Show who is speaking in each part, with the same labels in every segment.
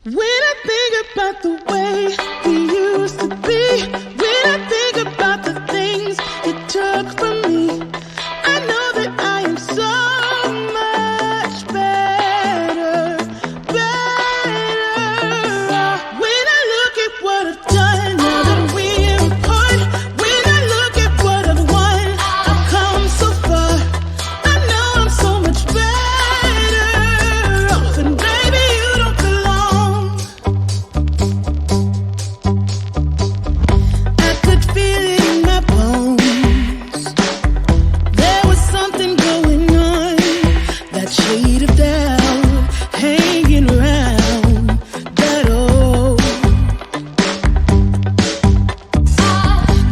Speaker 1: When I think about the way we used to be, when I think about the things you took from me, I know that I am so much better, better. When I look at what I've done, now that we're apart, when I look at what I've won, I've come so far. I know I'm so much better off, and baby, you don't belong. I could feel it in my bones. There was something going on, that shade of doubt hanging around that old.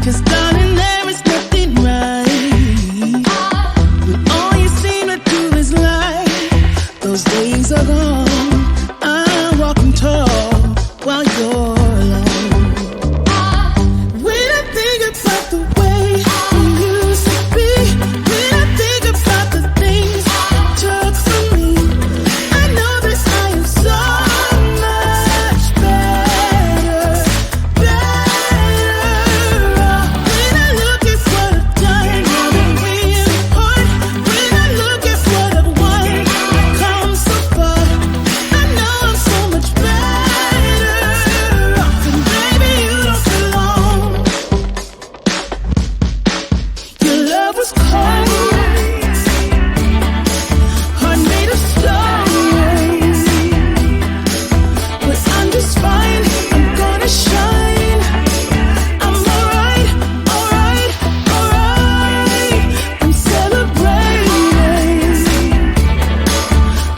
Speaker 1: 'Cause darling, there is nothing right when all you seem to do is lie. Those days are gone. I'm walking tall while you're alone. When I think about the way we used to be, when I think about the things you took from me, I know that I am so much better, better. When I look at what I've done, now that we're apart, when I look at what I've won, I've come so far. I know I'm so much better off, and baby, you don't belong. Your love was cold, heart made of stone, but I'm just fine. I'm gonna shine. I'm alright, alright, alright. I'm celebrating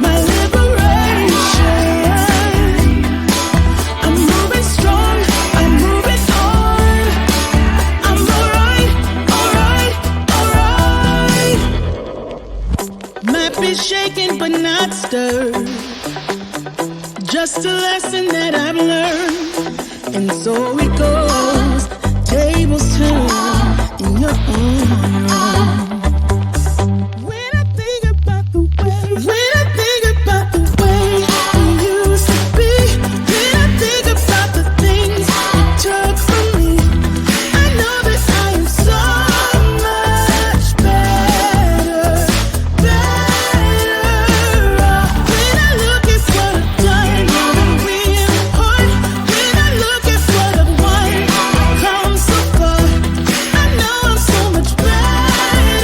Speaker 1: my liberation. I'm moving strong, I'm moving on. I'm alright, alright, alright. Might be shaken but not stirred. Just a lesson that I've learned. And so it goes. Tables turn in your own. When I think about the way, when I think about the way we used to be, when I think about the things you took from me, I know that I am so much better, better. When I look at what I've done, now that we're apart, when I look at what I've won, I've come so far. I know I'm so much better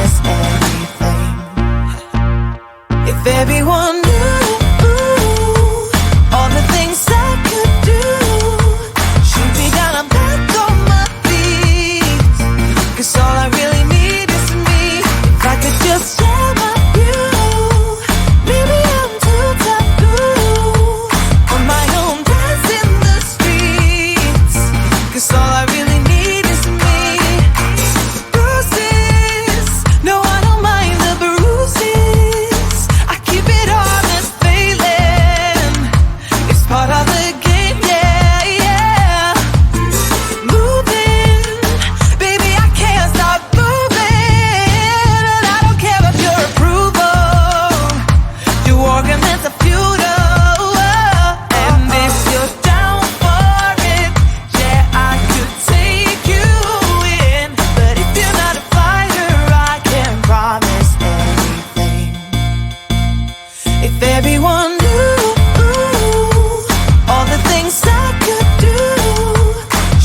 Speaker 1: promise everything. If everyone knew all the things I could do, shoot me down, I'm back on my feet. 'Cause all I really need is me. If I could just share my view, maybe I'm too taboo on my own, dance in the streets. 'Cause all I really need is me. Bruises, no, I don't mind the bruises. I keep it honest, failing. It's part of the game, yeah, yeah. Moving, baby, I can't stop moving. And I don't care of your approval. Your arguments are futile. And if you're down for it, yeah, I could take you in. But if you're not a fighter, I can't promise anything. If everyone knew all the things I could do,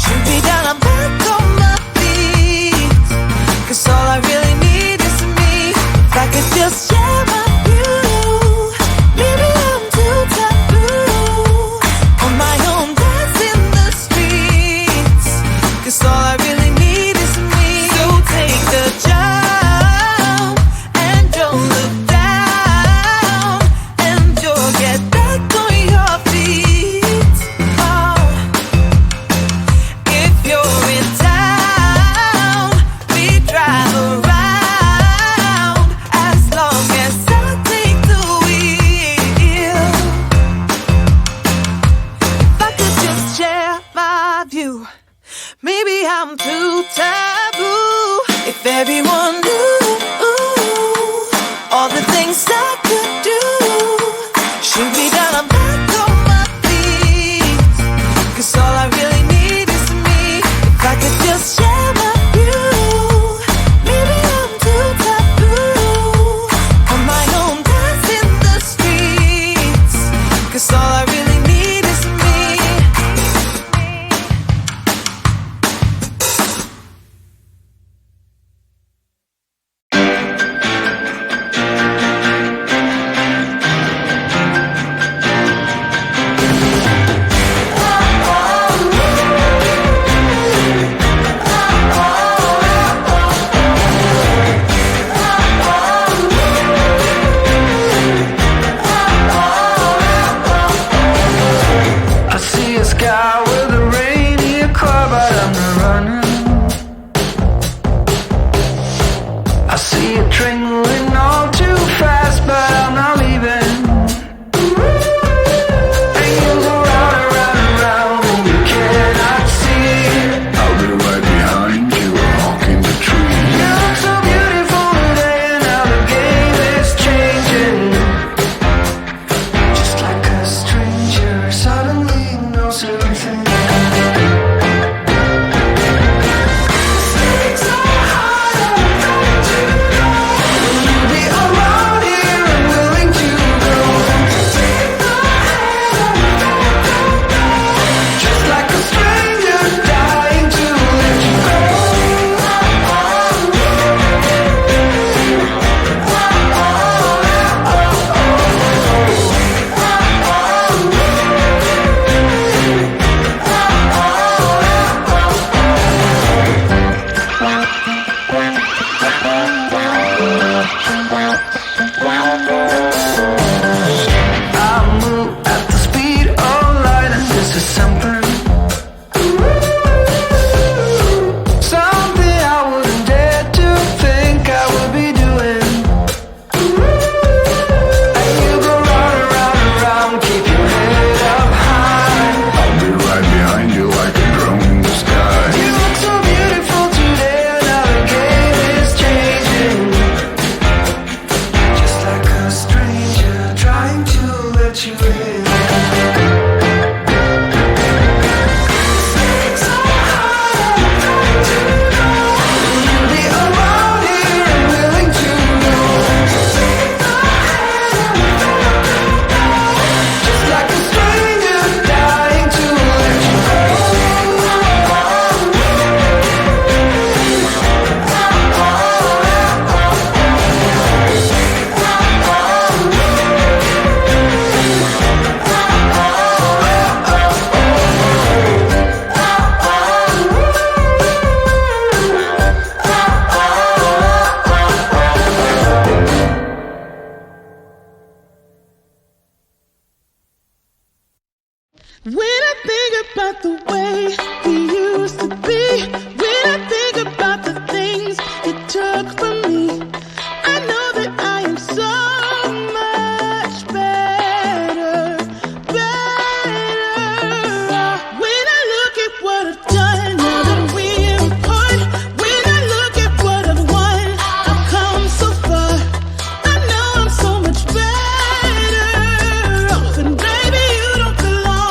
Speaker 1: shoot me down, I'm back on my feet. 'Cause all I really need is me. If I could just share my view, maybe I'm too taboo on my own, dance in the streets. 'Cause all I really need is me. So take the jump and don't look down, and you'll get back on your feet. Oh, if you're in town, we drive around as long as I take the wheel. If I could just share my view, maybe I'm too taboo. If everyone knew all the things I could do, shoot me down, I'm back on my feet. 'Cause all I really need is me. If I could just share my view, maybe I'm too taboo on my own, dance in the streets. 'Cause all I really need is me.
Speaker 2: I see a sky with a rainy car, but I'm not running. I see a train moving all too fast, but I'm not leaving. And you go round and round and round, and you cannot see. I'll be right behind you, honking the tree. You look so beautiful today, and now the game is changing. Just like a stranger, suddenly knows everything. Stakes so high, I'm afraid to go.
Speaker 1: When I think about the way we used to be, when I think about the things you took from me, I know that I am so much better, better. When I look at what I've done, now that we're apart, when I look at what I've won, I've come so far. I know I'm so much better off, and baby, you don't belong.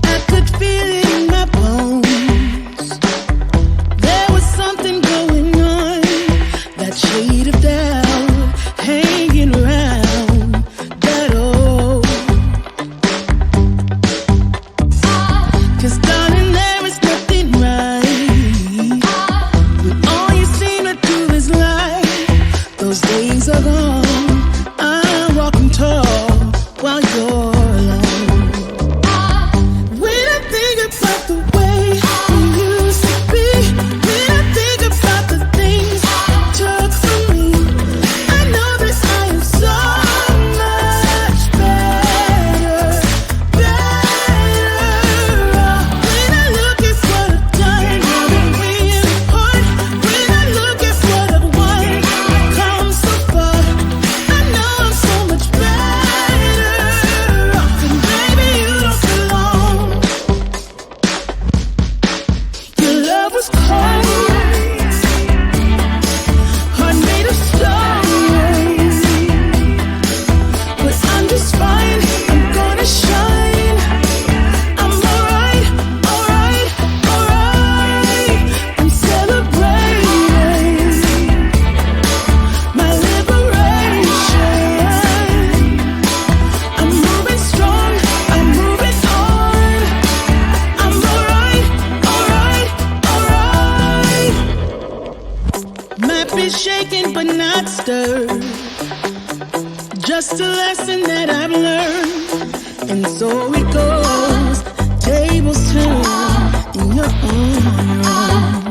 Speaker 1: I could feel it in my bones. There was something going on, that shade of doubt hanging around that old. 'Cause darling, there is nothing right when all you seem to do is lie. Those days are gone. I'm walking tall while you're alone. When I think about the way we used to be, when I think about the things you took from me, I know that I am so much better, better. When I look at what I've done, now that we're apart, when I look at what I've won, I've come so far. I know I'm so much better off, and baby, you don't belong. Your love was cold, heart made of stone, but I'm just fine. I'm gonna shine. I'm alright, alright, alright. I'm celebrating my liberation. I'm moving strong, I'm moving on. I'm alright, alright, alright. Might be shaken but not stirred. Just a lesson that I've learned. And so it goes. Tables turn and you're on your own.